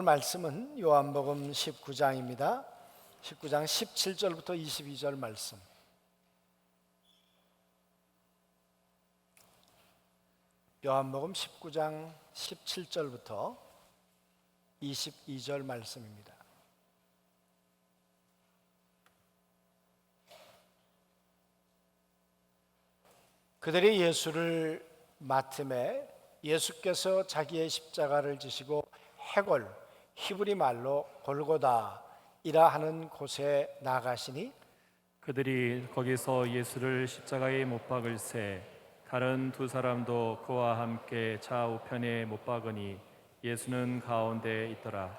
말씀은 요한복음 19장입니다. 19장 17절부터 22절 말씀. 요한복음 19장 17절부터 22절 말씀입니다. 그들이 예수를 맡음에 예수께서 자기의 십자가를 지시고 해골, 히브리 말로 골고다이라 하는 곳에 나가시니 그들이 거기서 예수를 십자가에 못 박을새 다른 두 사람도 그와 함께 좌우편에 못 박으니 예수는 가운데 있더라.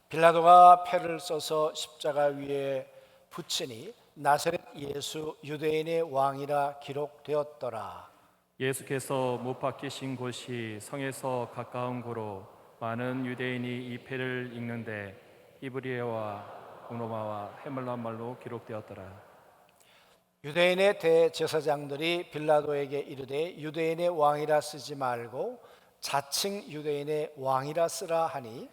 빌라도가 패를 써서 십자가 위에 붙이니 나사렛 예수 유대인의 왕이라 기록되었더라. 예수께서 못 박히신 곳이 성에서 가까운 고로 많은 유대인이 이 패를 읽는데 히브리어와 오노마와 헤말란 말로 기록되었더라. 유대인의 대제사장들이 빌라도에게 이르되 유대인의 왕이라 쓰지 말고 자칭 유대인의 왕이라 쓰라 하니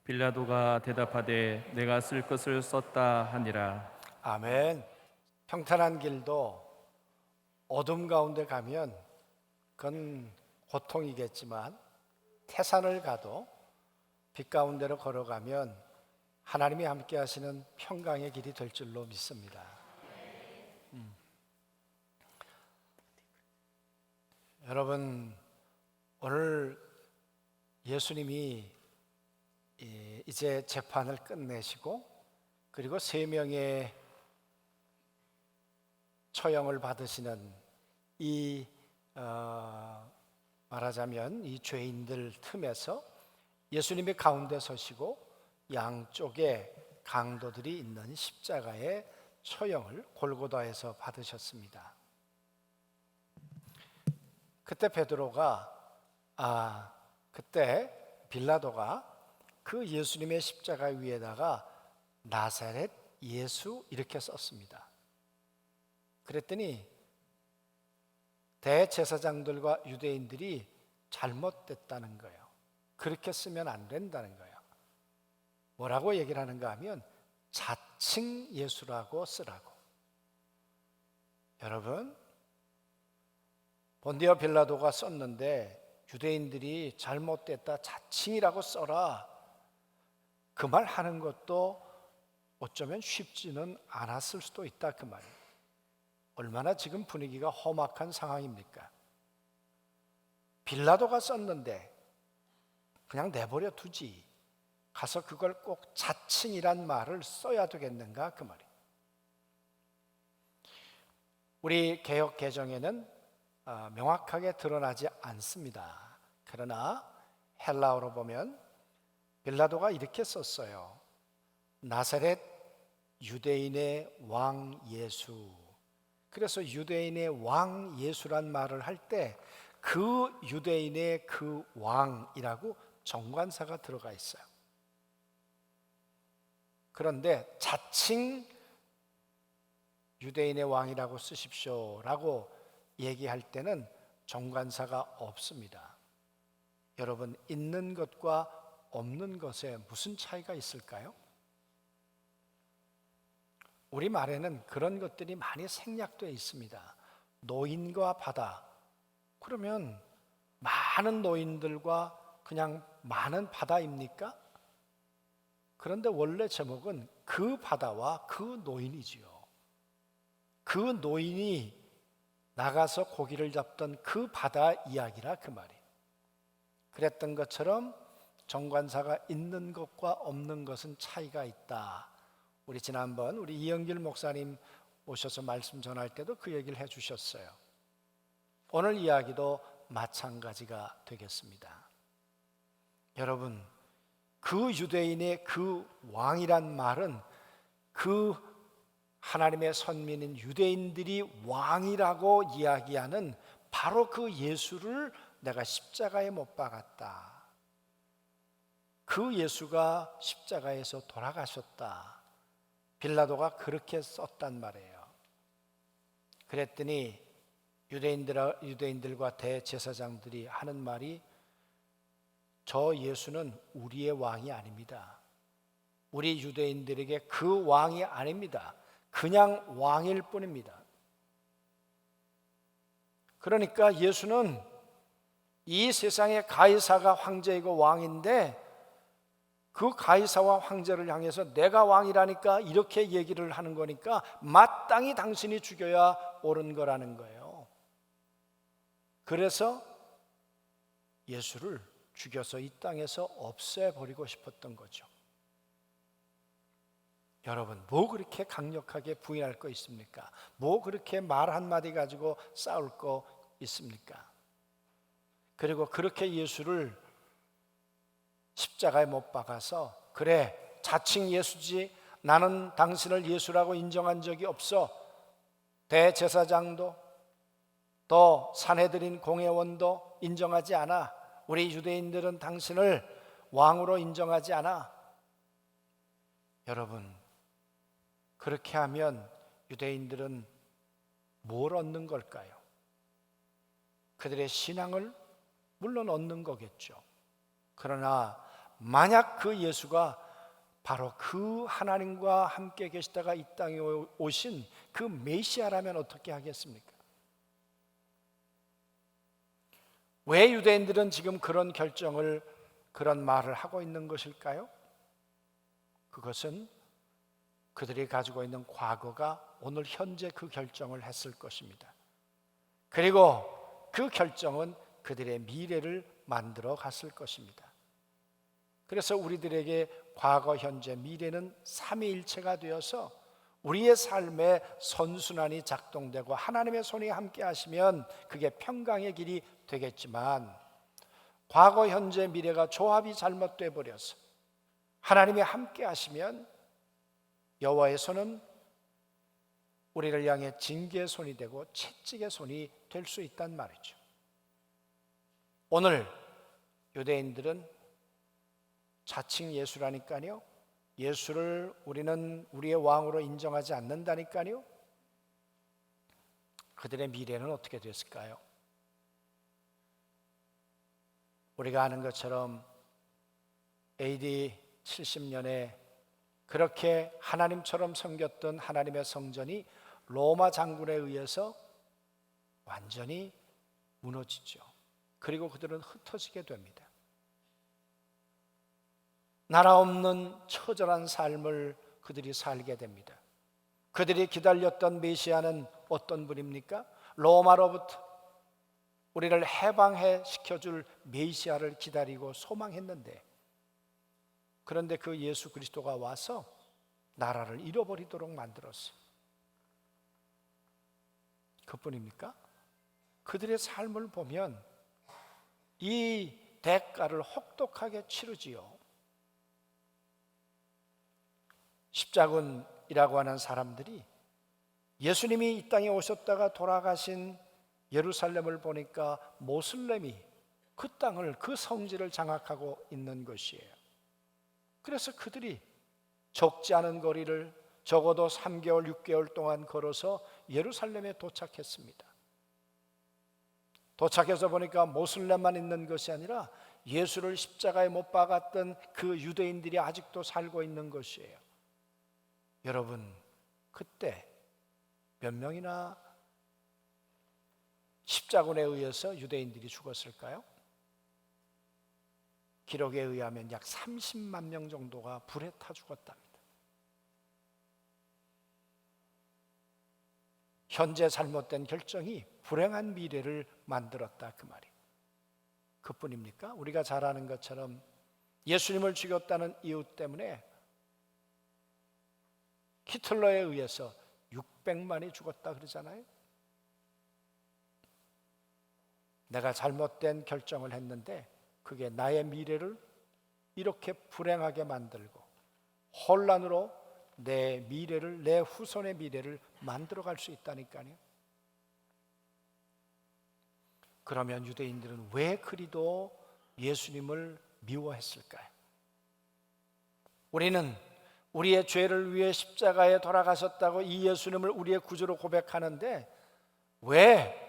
빌라도가 대답하되 내가 쓸 것을 썼다 하니라. 아멘. 평탄한 길도 어둠 가운데 가면 그건 고통이겠지만 태산을 가도 빛 가운데로 걸어가면 하나님이 함께 하시는 평강의 길이 될 줄로 믿습니다. 여러분, 오늘 예수님이 이제 재판을 끝내시고 그리고 3명의 처형을 받으시는 이 말하자면 이 죄인들 틈에서 예수님이 가운데 서시고 양쪽에 강도들이 있는 십자가의 처형을 골고다에서 받으셨습니다. 그때 그때 빌라도가 그 예수님의 십자가 위에다가 나사렛 예수 이렇게 썼습니다. 그랬더니 대제사장들과 유대인들이 잘못됐다는 거예요. 그렇게 쓰면 안 된다는 거예요. 뭐라고 얘기를 하는가 하면 자칭 예수라고 쓰라고. 여러분, 본디오 빌라도가 썼는데 유대인들이 잘못됐다 자칭이라고 써라 그 말 하는 것도 어쩌면 쉽지는 않았을 수도 있다 그 말이에요. 얼마나 지금 분위기가 험악한 상황입니까? 빌라도가 썼는데 그냥 내버려 두지 가서 그걸 꼭 자칭이란 말을 써야 되겠는가 그 말이에요. 우리 개역 개정에는 명확하게 드러나지 않습니다. 그러나 헬라어로 보면 빌라도가 이렇게 썼어요. 나사렛 유대인의 왕 예수. 그래서 유대인의 왕 예수란 말을 할 때 그 유대인의 그 왕이라고 정관사가 들어가 있어요. 그런데 자칭 유대인의 왕이라고 쓰십시오라고 얘기할 때는 정관사가 없습니다. 여러분, 있는 것과 없는 것에 무슨 차이가 있을까요? 우리 말에는 그런 것들이 많이 생략되어 있습니다. 노인과 바다. 그러면 많은 노인들과 그냥 많은 바다입니까? 그런데 원래 제목은 그 바다와 그 노인이지요. 그 노인이 나가서 고기를 잡던 그 바다 이야기라 그 말이에요. 그랬던 것처럼 정관사가 있는 것과 없는 것은 차이가 있다. 우리 지난번 우리 이영길 목사님 오셔서 말씀 전할 때도 그 얘기를 해주셨어요. 오늘 이야기도 마찬가지가 되겠습니다. 여러분, 그 유대인의 그 왕이란 말은 그 하나님의 선민인 유대인들이 왕이라고 이야기하는 바로 그 예수를 내가 십자가에 못 박았다. 그 예수가 십자가에서 돌아가셨다. 빌라도가 그렇게 썼단 말이에요. 그랬더니 유대인들과 대제사장들이 하는 말이 저 예수는 우리의 왕이 아닙니다. 우리 유대인들에게 그 왕이 아닙니다. 그냥 왕일 뿐입니다. 그러니까 예수는 이 세상의 가이사가 황제이고 왕인데 그 가이사와 황제를 향해서 내가 왕이라니까 이렇게 얘기를 하는 거니까 마땅히 당신이 죽여야 옳은 거라는 거예요. 그래서 예수를 죽여서 이 땅에서 없애버리고 싶었던 거죠. 여러분, 뭐 그렇게 강력하게 부인할 거 있습니까? 뭐 그렇게 말 한마디 가지고 싸울 거 있습니까? 그리고 그렇게 예수를 십자가에 못 박아서 그래, 자칭 예수지, 나는 당신을 예수라고 인정한 적이 없어, 대제사장도 또 산헤드린 공회원도 인정하지 않아, 우리 유대인들은 당신을 왕으로 인정하지 않아. 여러분, 그렇게 하면 유대인들은 뭘 얻는 걸까요? 그들의 신앙을 물론 얻는 거겠죠. 그러나 만약 그 예수가 바로 그 하나님과 함께 계시다가 이 땅에 오신 그 메시아라면 어떻게 하겠습니까? 왜 유대인들은 지금 그런 결정을, 그런 말을 하고 있는 것일까요? 그것은 그들이 가지고 있는 과거가 오늘 현재 그 결정을 했을 것입니다. 그리고 그 결정은 그들의 미래를 만들어 갔을 것입니다. 그래서 우리들에게 과거, 현재, 미래는 삼위일체가 되어서 우리의 삶에 선순환이 작동되고 하나님의 손이 함께 하시면 그게 평강의 길이 되겠지만, 과거, 현재, 미래가 조합이 잘못돼 버려서 하나님이 함께 하시면 여호와의 손은 우리를 향해 징계의 손이 되고 채찍의 손이 될 수 있단 말이죠. 오늘 유대인들은 자칭 예수라니까요, 예수를 우리는 우리의 왕으로 인정하지 않는다니까요. 그들의 미래는 어떻게 됐을까요? 우리가 아는 것처럼 AD 70년에 그렇게 하나님처럼 섬겼던 하나님의 성전이 로마 장군에 의해서 완전히 무너지죠. 그리고 그들은 흩어지게 됩니다. 나라 없는 처절한 삶을 그들이 살게 됩니다. 그들이 기다렸던 메시아는 어떤 분입니까? 로마로부터 우리를 해방해 시켜줄 메시아를 기다리고 소망했는데, 그런데 그 예수 그리스도가 와서 나라를 잃어버리도록 만들었어요. 그뿐입니까? 그들의 삶을 보면 이 대가를 혹독하게 치르지요. 십자군이라고 하는 사람들이 예수님이 이 땅에 오셨다가 돌아가신 예루살렘을 보니까 모슬렘이 그 땅을, 그 성지를 장악하고 있는 것이에요. 그래서 그들이 적지 않은 거리를 적어도 3개월, 6개월 동안 걸어서 예루살렘에 도착했습니다. 도착해서 보니까 모슬렘만 있는 것이 아니라 예수를 십자가에 못 박았던 그 유대인들이 아직도 살고 있는 것이에요. 여러분, 그때 몇 명이나 십자군에 의해서 유대인들이 죽었을까요? 기록에 의하면 약 30만 명 정도가 불에 타 죽었답니다. 현재 잘못된 결정이 불행한 미래를 만들었다, 그 말이. 그뿐입니까? 우리가 잘 아는 것처럼 예수님을 죽였다는 이유 때문에 히틀러에 의해서 600만이 죽었다 그러잖아요. 내가 잘못된 결정을 했는데 그게 나의 미래를 이렇게 불행하게 만들고 혼란으로 내 미래를, 내 후손의 미래를 만들어갈 수 있다니까요. 그러면 유대인들은 왜 그리도 예수님을 미워했을까요? 우리는 우리의 죄를 위해 십자가에 돌아가셨다고 이 예수님을 우리의 구주로 고백하는데 왜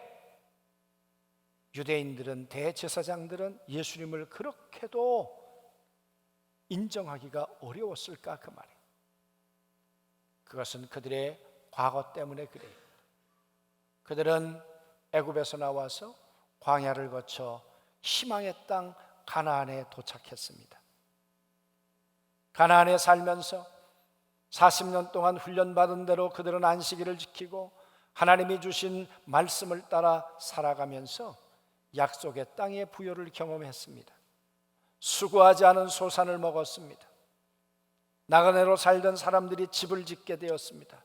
유대인들은, 대제사장들은 예수님을 그렇게도 인정하기가 어려웠을까 그 말이에요. 그것은 그들의 과거 때문에 그래요. 그들은 애굽에서 나와서 광야를 거쳐 희망의 땅 가나안에 도착했습니다. 가나안에 살면서 40년 동안 훈련받은 대로 그들은 안식일을 지키고 하나님이 주신 말씀을 따라 살아가면서 약속의 땅의 부요를 경험했습니다. 수고하지 않은 소산을 먹었습니다. 나그네로 살던 사람들이 집을 짓게 되었습니다.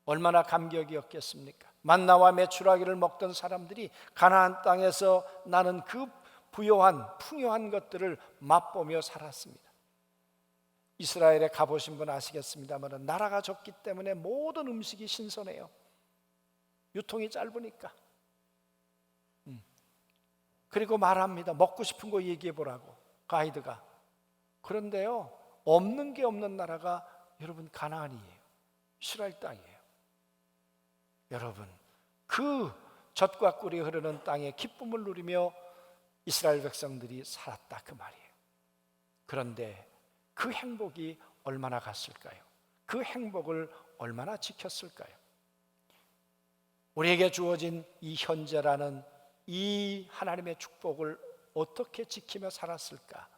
얼마나 감격이었겠습니까? 만나와 메추라기를 먹던 사람들이 가나안 땅에서 나는 그 부요한 풍요한 것들을 맛보며 살았습니다. 이스라엘에 가보신 분 아시겠습니다만 나라가 좁기 때문에 모든 음식이 신선해요. 유통이 짧으니까. 그리고 말합니다. 먹고 싶은 거 얘기해 보라고, 가이드가. 그런데요, 없는 게 없는 나라가 여러분 가나안이에요. 이스라엘 땅이에요. 여러분, 그 젖과 꿀이 흐르는 땅에 기쁨을 누리며 이스라엘 백성들이 살았다 그 말이에요. 그런데 그 행복이 얼마나 갔을까요? 그 행복을 얼마나 지켰을까요? 우리에게 주어진 이 현재라는 이 하나님의 축복을 어떻게 지키며 살았을까?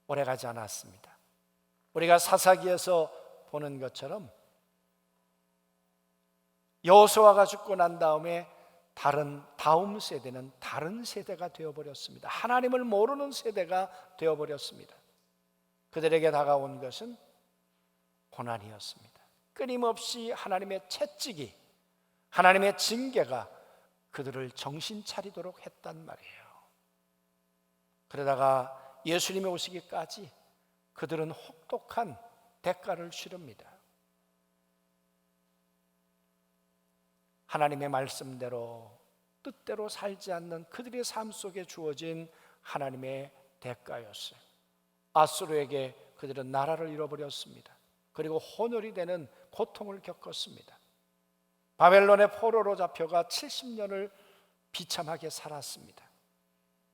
오래가지 않았습니다. 우리가 사사기에서 보는 것처럼 여호수아가 죽고 난 다음에 다음 세대는 다른 세대가 되어버렸습니다. 하나님을 모르는 세대가 되어버렸습니다. 그들에게 다가온 것은 고난이었습니다. 끊임없이 하나님의 채찍이, 하나님의 징계가 그들을 정신 차리도록 했단 말이에요. 그러다가 예수님이 오시기까지 그들은 혹독한 대가를 치릅니다. 하나님의 말씀대로 뜻대로 살지 않는 그들의 삶 속에 주어진 하나님의 대가였어요. 아수르에게 그들은 나라를 잃어버렸습니다. 그리고 혼혈이 되는 고통을 겪었습니다. 바벨론의 포로로 잡혀가 70년을 비참하게 살았습니다.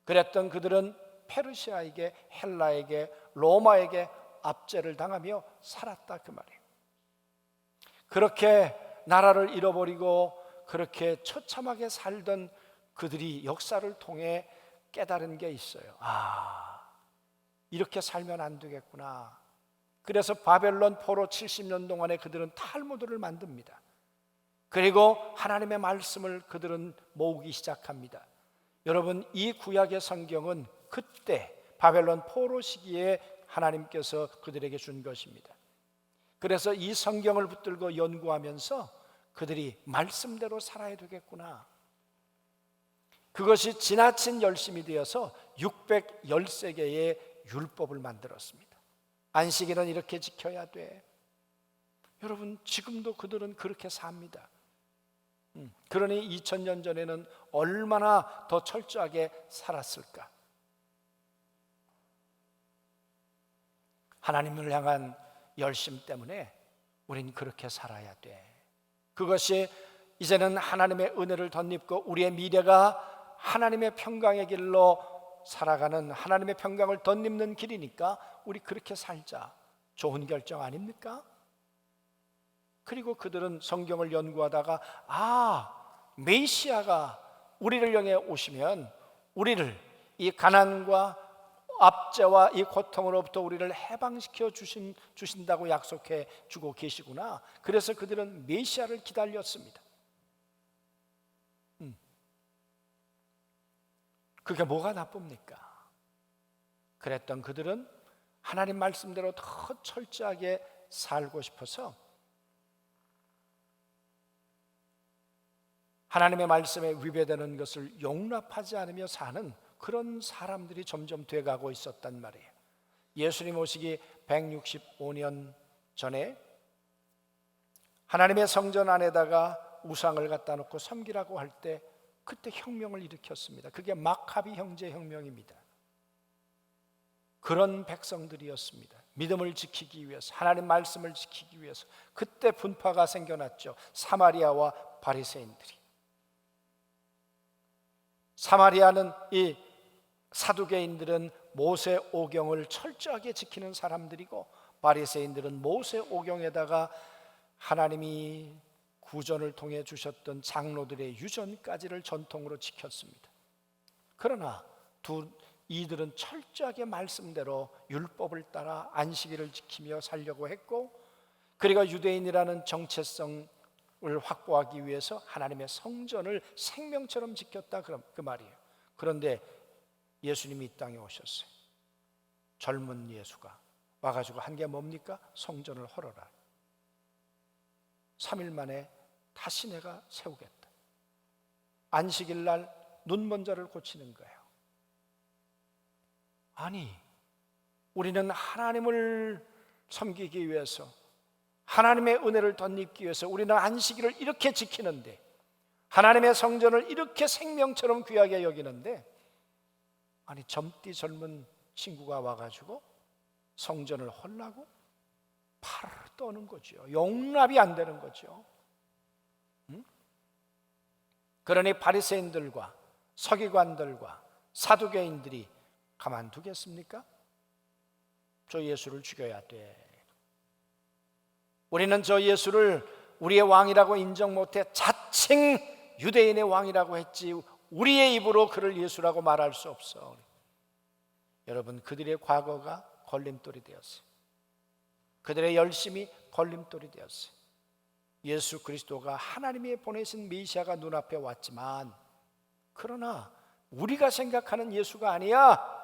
그랬던 그들은 페르시아에게, 헬라에게, 로마에게 압제를 당하며 살았다 그 말이에요. 그렇게 나라를 잃어버리고 그렇게 처참하게 살던 그들이 역사를 통해 깨달은 게 있어요. 이렇게 살면 안 되겠구나. 그래서 바벨론 포로 70년 동안에 그들은 탈무드를 만듭니다. 그리고 하나님의 말씀을 그들은 모으기 시작합니다. 여러분, 이 구약의 성경은 그때 바벨론 포로 시기에 하나님께서 그들에게 준 것입니다. 그래서 이 성경을 붙들고 연구하면서 그들이 말씀대로 살아야 되겠구나. 그것이 지나친 열심이 되어서 613개의 율법을 만들었습니다. 안식일은 이렇게 지켜야 돼. 여러분, 지금도 그들은 그렇게 삽니다. 그러니 2000년 전에는 얼마나 더 철저하게 살았을까? 하나님을 향한 열심 때문에 우린 그렇게 살아야 돼. 그것이 이제는 하나님의 은혜를 덧입고 우리의 미래가 하나님의 평강의 길로 살아가는, 하나님의 평강을 덧입는 길이니까 우리 그렇게 살자. 좋은 결정 아닙니까? 그리고 그들은 성경을 연구하다가 메시아가 우리를 향해 오시면 우리를 이 가난과 압제와 이 고통으로부터 우리를 해방시켜 주신다고 약속해 주고 계시구나. 그래서 그들은 메시아를 기다렸습니다. 그게 뭐가 나쁩니까? 그랬던 그들은 하나님 말씀대로 더 철저하게 살고 싶어서 하나님의 말씀에 위배되는 것을 용납하지 않으며 사는 그런 사람들이 점점 돼가고 있었단 말이에요. 예수님 오시기 165년 전에 하나님의 성전 안에다가 우상을 갖다 놓고 섬기라고 할 때 그때 혁명을 일으켰습니다. 그게 마카비 형제 혁명입니다. 그런 백성들이었습니다. 믿음을 지키기 위해서, 하나님 말씀을 지키기 위해서 그때 분파가 생겨났죠. 사마리아와 바리새인들이. 사마리아는 이 사두개인들은 모세 오경을 철저하게 지키는 사람들이고, 바리새인들은 모세 오경에다가 하나님이 구전을 통해 주셨던 장로들의 유전까지를 전통으로 지켰습니다. 그러나 이들은 철저하게 말씀대로 율법을 따라 안식일을 지키며 살려고 했고, 그리고 유대인이라는 정체성을 확보하기 위해서 하나님의 성전을 생명처럼 지켰다, 그 말이에요. 그런데 예수님이 이 땅에 오셨어요. 젊은 예수가 와가지고 한 게 뭡니까? 성전을 헐어라. 3일 만에 다시 내가 세우겠다. 안식일 날 눈먼저를 고치는 거예요. 아니, 우리는 하나님을 섬기기 위해서, 하나님의 은혜를 덧입기 위해서 우리는 안식일을 이렇게 지키는데, 하나님의 성전을 이렇게 생명처럼 귀하게 여기는데, 아니 젊디 젊은 친구가 와가지고 성전을 헐라고 팔을 떠는 거죠. 용납이 안 되는 거죠. 그러니 바리새인들과 서기관들과 사두개인들이 가만두겠습니까? 저 예수를 죽여야 돼. 우리는 저 예수를 우리의 왕이라고 인정 못해 자칭 유대인의 왕이라고 했지, 우리의 입으로 그를 예수라고 말할 수 없어. 여러분, 그들의 과거가 걸림돌이 되었어요. 그들의 열심이 걸림돌이 되었어요. 예수 그리스도가 하나님이 보내신 메시아가 눈앞에 왔지만, 그러나 우리가 생각하는 예수가 아니야.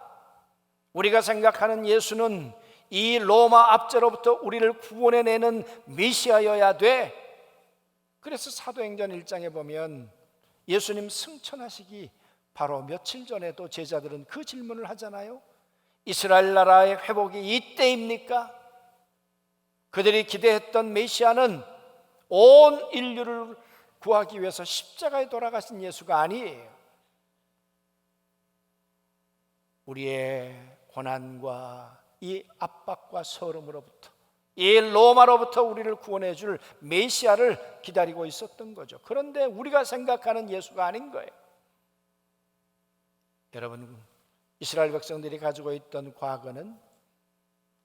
우리가 생각하는 예수는 이 로마 압제로부터 우리를 구원해내는 메시아여야 돼. 그래서 사도행전 1장에 보면 예수님 승천하시기 바로 며칠 전에도 제자들은 그 질문을 하잖아요. 이스라엘 나라의 회복이 이때입니까? 그들이 기대했던 메시아는 온 인류를 구하기 위해서 십자가에 돌아가신 예수가 아니에요. 우리의 고난과 이 압박과 서름으로부터, 이 로마로부터 우리를 구원해 줄 메시아를 기다리고 있었던 거죠. 그런데 우리가 생각하는 예수가 아닌 거예요. 여러분, 이스라엘 백성들이 가지고 있던 과거는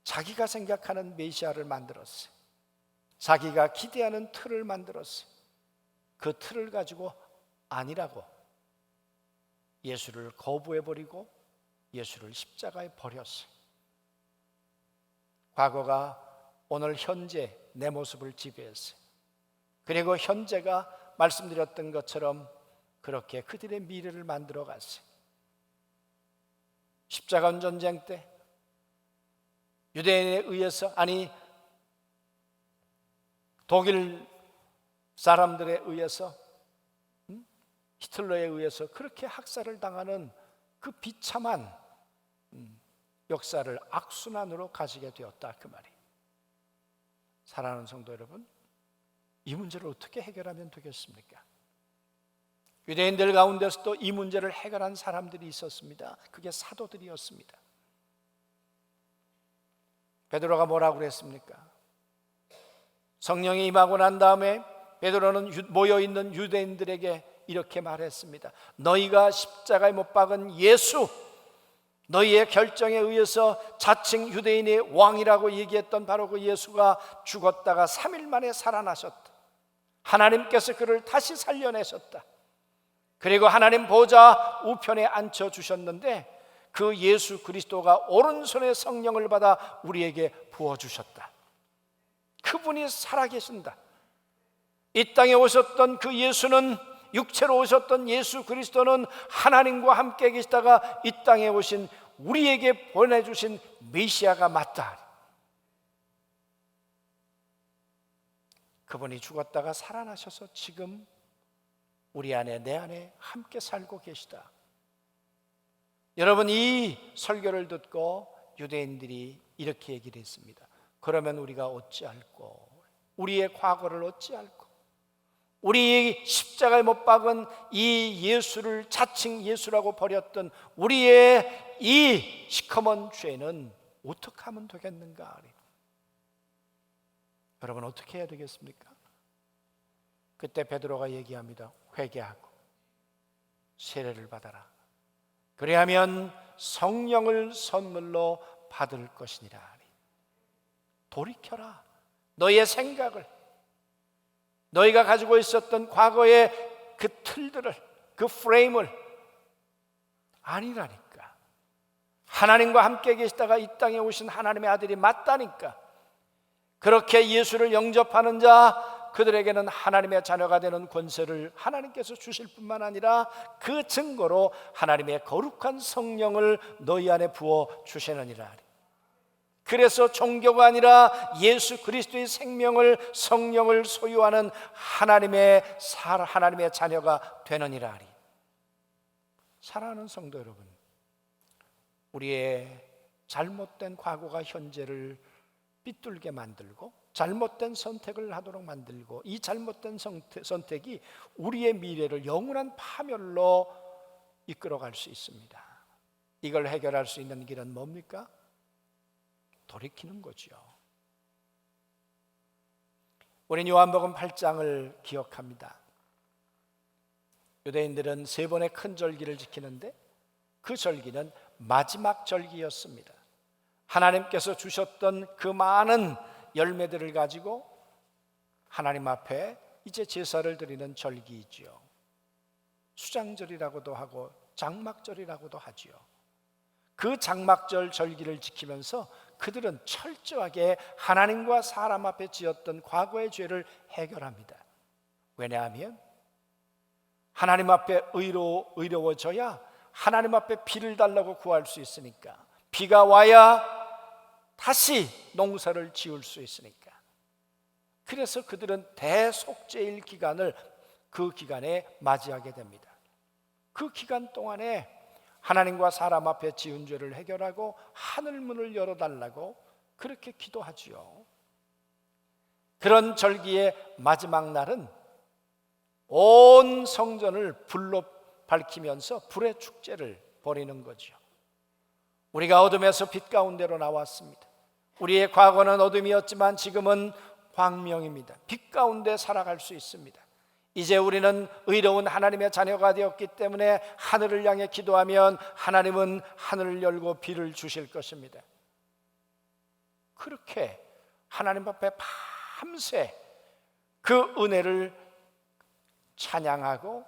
자기가 생각하는 메시아를 만들었어요. 자기가 기대하는 틀을 만들었어요. 그 틀을 가지고 아니라고 예수를 거부해버리고 예수를 십자가에 버렸어요. 과거가 오늘 현재 내 모습을 지배했어요. 그리고 현재가 말씀드렸던 것처럼 그렇게 그들의 미래를 만들어 갔어요. 십자가 전쟁 때 유대인에 의해서, 아니 독일 사람들에 의해서, 히틀러에 의해서 그렇게 학살을 당하는 그 비참한 역사를 악순환으로 가지게 되었다, 그 말이에요. 사랑하는 성도 여러분, 이 문제를 어떻게 해결하면 되겠습니까? 유대인들 가운데서도 이 문제를 해결한 사람들이 있었습니다. 그게 사도들이었습니다. 베드로가 뭐라고 그랬습니까? 성령이 임하고 난 다음에 베드로는 모여있는 유대인들에게 이렇게 말했습니다. 너희가 십자가에 못 박은 예수, 너희의 결정에 의해서 자칭 유대인의 왕이라고 얘기했던 바로 그 예수가 죽었다가 3일 만에 살아나셨다. 하나님께서 그를 다시 살려내셨다. 그리고 하나님 보좌 우편에 앉혀주셨는데 그 예수 그리스도가 오른손에 성령을 받아 우리에게 부어주셨다. 그분이 살아계신다. 이 땅에 오셨던 그 예수는, 육체로 오셨던 예수 그리스도는 하나님과 함께 계시다가 이 땅에 오신 우리에게 보내주신 메시아가 맞다. 그분이 죽었다가 살아나셔서 지금 우리 안에, 내 안에 함께 살고 계시다. 여러분, 이 설교를 듣고 유대인들이 이렇게 얘기를 했습니다. 그러면 우리가 어찌할꼬? 우리의 과거를 어찌할꼬? 우리 십자가에 못 박은 이 예수를 자칭 예수라고 버렸던 우리의 이 시커먼 죄는 어떻게 하면 되겠는가? 여러분, 어떻게 해야 되겠습니까? 그때 베드로가 얘기합니다. 회개하고 세례를 받아라. 그리하면 성령을 선물로 받을 것이니라. 돌이켜라. 너희의 생각을, 너희가 가지고 있었던 과거의 그 틀들을, 그 프레임을 아니라니까. 하나님과 함께 계시다가 이 땅에 오신 하나님의 아들이 맞다니까. 그렇게 예수를 영접하는 자, 그들에게는 하나님의 자녀가 되는 권세를 하나님께서 주실 뿐만 아니라 그 증거로 하나님의 거룩한 성령을 너희 안에 부어 주시느니라. 그래서 종교가 아니라 예수 그리스도의 생명을, 성령을 소유하는 하나님의 자녀가 되느니라. 사랑하는 성도 여러분, 우리의 잘못된 과거가 현재를 삐뚤게 만들고 잘못된 선택을 하도록 만들고, 이 잘못된 선택이 우리의 미래를 영원한 파멸로 이끌어갈 수 있습니다. 이걸 해결할 수 있는 길은 뭡니까? 돌이키는 거죠. 우리는 요한복음 8장을 기억합니다. 유대인들은 3번의 큰 절기를 지키는데 그 절기는 마지막 절기였습니다. 하나님께서 주셨던 그 많은 열매들을 가지고 하나님 앞에 이제 제사를 드리는 절기이지요. 수장절이라고도 하고 장막절이라고도 하지요. 그 장막절 절기를 지키면서 그들은 철저하게 하나님과 사람 앞에 지었던 과거의 죄를 해결합니다. 왜냐하면 하나님 앞에 의로워져야 하나님 앞에 비를 달라고 구할 수 있으니까, 비가 와야 다시 농사를 지을 수 있으니까. 그래서 그들은 대속죄일 기간을 그 기간에 맞이하게 됩니다. 그 기간 동안에 하나님과 사람 앞에 지은 죄를 해결하고 하늘문을 열어달라고 그렇게 기도하지요. 그런 절기의 마지막 날은 온 성전을 불로 밝히면서 불의 축제를 벌이는 거죠. 우리가 어둠에서 빛 가운데로 나왔습니다. 우리의 과거는 어둠이었지만 지금은 광명입니다. 빛 가운데 살아갈 수 있습니다. 이제 우리는 의로운 하나님의 자녀가 되었기 때문에 하늘을 향해 기도하면 하나님은 하늘을 열고 비를 주실 것입니다. 그렇게 하나님 앞에 밤새 그 은혜를 찬양하고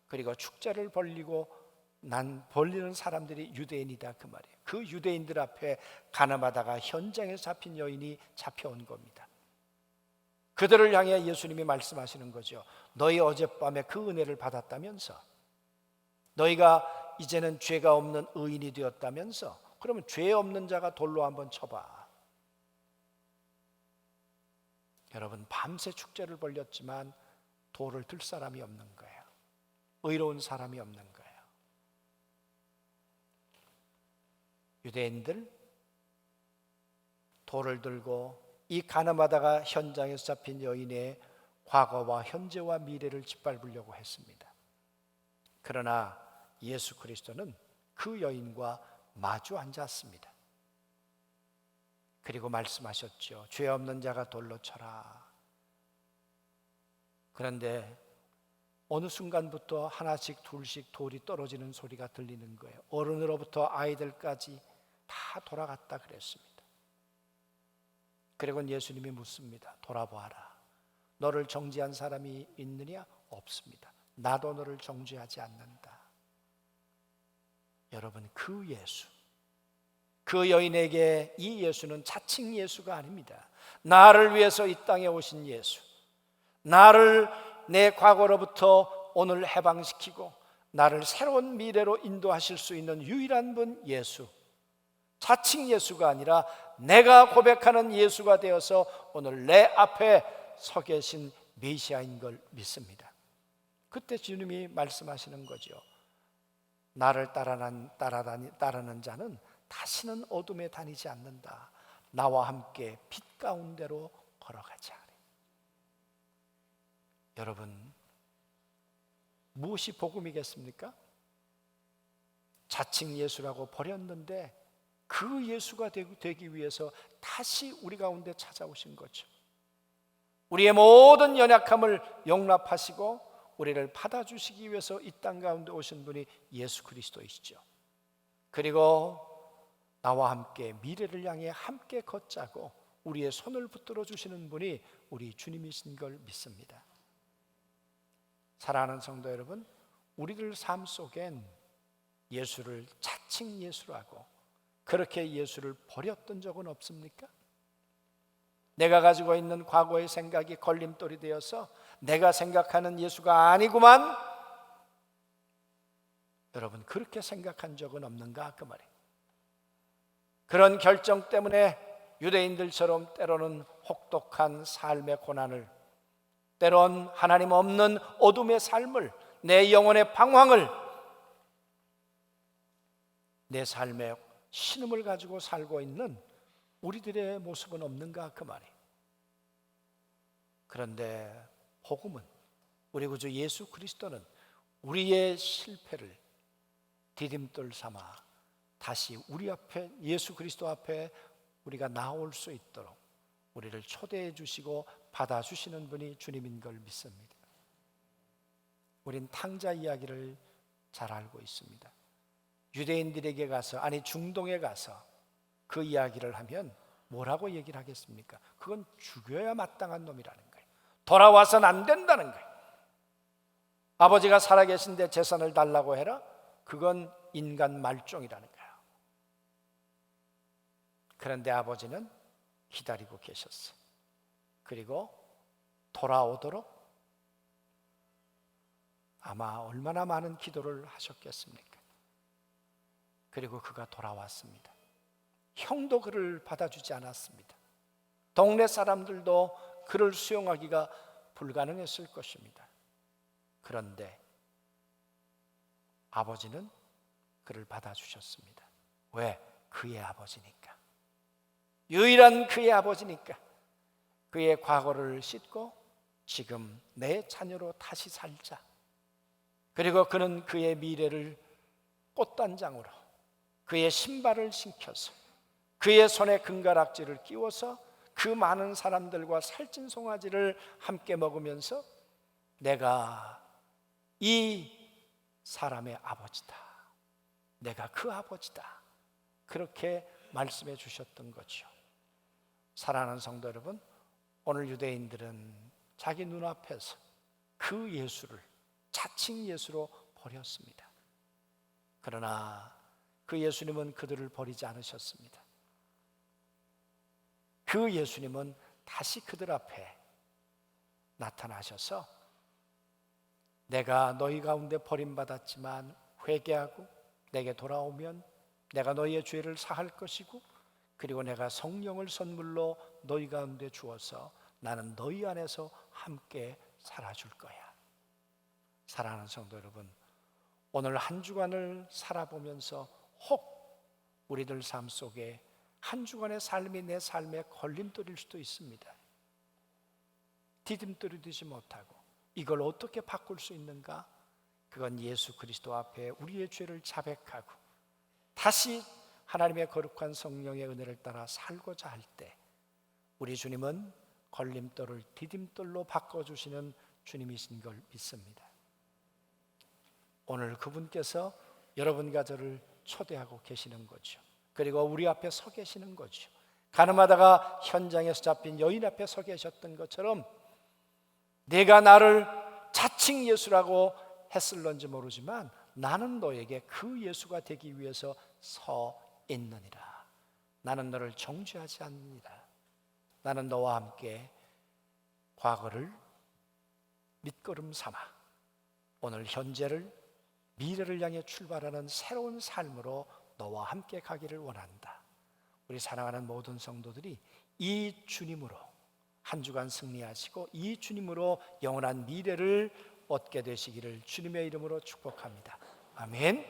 그리고 축제를 벌리는 사람들이 유대인이다, 그 말이에요. 그 유대인들 앞에 가늠하다가 현장에 잡힌 여인이 잡혀온 겁니다. 그들을 향해 예수님이 말씀하시는 거죠. 너희 어젯밤에 그 은혜를 받았다면서, 너희가 이제는 죄가 없는 의인이 되었다면서, 그러면 죄 없는 자가 돌로 한번 쳐봐. 여러분, 밤새 축제를 벌였지만 돌을 들 사람이 없는 거예요. 의로운 사람이 없는 거예요. 유대인들 돌을 들고 이 가늠하다가 현장에서 잡힌 여인의 과거와 현재와 미래를 짓밟으려고 했습니다. 그러나 예수 그리스도는 그 여인과 마주 앉았습니다. 그리고 말씀하셨죠. 죄 없는 자가 돌로 쳐라. 그런데 어느 순간부터 하나씩 둘씩 돌이 떨어지는 소리가 들리는 거예요. 어른으로부터 아이들까지 다 돌아갔다 그랬습니다. 그리고 예수님이 묻습니다. 돌아보아라. 너를 정죄한 사람이 있느냐? 없습니다. 나도 너를 정죄하지 않는다. 여러분, 그 예수, 그 여인에게 이 예수는 자칭 예수가 아닙니다. 나를 위해서 이 땅에 오신 예수, 나를 내 과거로부터 오늘 해방시키고 나를 새로운 미래로 인도하실 수 있는 유일한 분 예수, 자칭 예수가 아니라 내가 고백하는 예수가 되어서 오늘 내 앞에 서 계신 메시아인 걸 믿습니다. 그때 주님이 말씀하시는 거죠. 나를 따르는 자는 다시는 어둠에 다니지 않는다. 나와 함께 빛 가운데로 걸어가자. 여러분, 무엇이 복음이겠습니까? 자칭 예수라고 버렸는데 그 예수가 되기 위해서 다시 우리 가운데 찾아오신 거죠. 우리의 모든 연약함을 용납하시고 우리를 받아주시기 위해서 이 땅 가운데 오신 분이 예수 그리스도이시죠. 그리고 나와 함께 미래를 향해 함께 걷자고 우리의 손을 붙들어 주시는 분이 우리 주님이신 걸 믿습니다. 사랑하는 성도 여러분, 우리들 삶 속엔 예수를 자칭 예수라고 그렇게 예수를 버렸던 적은 없습니까? 내가 가지고 있는 과거의 생각이 걸림돌이 되어서 내가 생각하는 예수가 아니구만, 여러분 그렇게 생각한 적은 없는가 그 말이에요. 그런 결정 때문에 유대인들처럼 때로는 혹독한 삶의 고난을, 때론 하나님 없는 어둠의 삶을, 내 영혼의 방황을, 내 삶의 신음을 가지고 살고 있는 우리들의 모습은 없는가 그 말이에요. 그런데 복음은, 우리 구주 예수 그리스도는 우리의 실패를 디딤돌 삼아 다시 우리 앞에, 예수 그리스도 앞에 우리가 나올 수 있도록 우리를 초대해 주시고 받아주시는 분이 주님인 걸 믿습니다. 우린 탕자 이야기를 잘 알고 있습니다. 유대인들에게 가서, 아니 중동에 가서 그 이야기를 하면 뭐라고 얘기를 하겠습니까? 그건 죽여야 마땅한 놈이라는 거예요. 돌아와서는 안 된다는 거예요. 아버지가 살아계신데 재산을 달라고 해라? 그건 인간 말종이라는 거예요. 그런데 아버지는 기다리고 계셨어요. 그리고 돌아오도록 아마 얼마나 많은 기도를 하셨겠습니까? 그리고 그가 돌아왔습니다. 형도 그를 받아주지 않았습니다. 동네 사람들도 그를 수용하기가 불가능했을 것입니다. 그런데 아버지는 그를 받아주셨습니다. 왜? 그의 아버지니까. 유일한 그의 아버지니까. 그의 과거를 씻고 지금 내 자녀로 다시 살자. 그리고 그는 그의 미래를 꽃단장으로 그의 신발을 신겨서 그의 손에 금가락지를 끼워서 그 많은 사람들과 살찐 송아지를 함께 먹으면서 내가 이 사람의 아버지다, 내가 그 아버지다, 그렇게 말씀해 주셨던 거죠. 사랑하는 성도 여러분, 오늘 유대인들은 자기 눈앞에서 그 예수를 자칭 예수로 버렸습니다. 그러나 그 예수님은 그들을 버리지 않으셨습니다. 그 예수님은 다시 그들 앞에 나타나셔서 내가 너희 가운데 버림받았지만 회개하고 내게 돌아오면 내가 너희의 죄를 사할 것이고, 그리고 내가 성령을 선물로 너희 가운데 주어서 나는 너희 안에서 함께 살아줄 거야. 사랑하는 성도 여러분, 오늘 한 주간을 살아보면서 혹 우리들 삶 속에 한 주간의 삶이 내 삶의 걸림돌일 수도 있습니다. 디딤돌이 되지 못하고 이걸 어떻게 바꿀 수 있는가? 그건 예수 그리스도 앞에 우리의 죄를 자백하고 다시 하나님의 거룩한 성령의 은혜를 따라 살고자 할 때 우리 주님은 걸림돌을 디딤돌로 바꿔주시는 주님이신 걸 믿습니다. 오늘 그분께서 여러분과 저를 초대하고 계시는 거죠. 그리고 우리 앞에 서 계시는 거죠. 가늠하다가 현장에서 잡힌 여인 앞에 서 계셨던 것처럼 내가 나를 자칭 예수라고 했을런지 모르지만 나는 너에게 그 예수가 되기 위해서 서 있느니라. 나는 너를 정죄하지 않느니라. 나는 너와 함께 과거를 밑거름 삼아 오늘 현재를, 미래를 향해 출발하는 새로운 삶으로 너와 함께 가기를 원한다. 우리 사랑하는 모든 성도들이 이 주님으로 한 주간 승리하시고 이 주님으로 영원한 미래를 얻게 되시기를 주님의 이름으로 축복합니다. 아멘.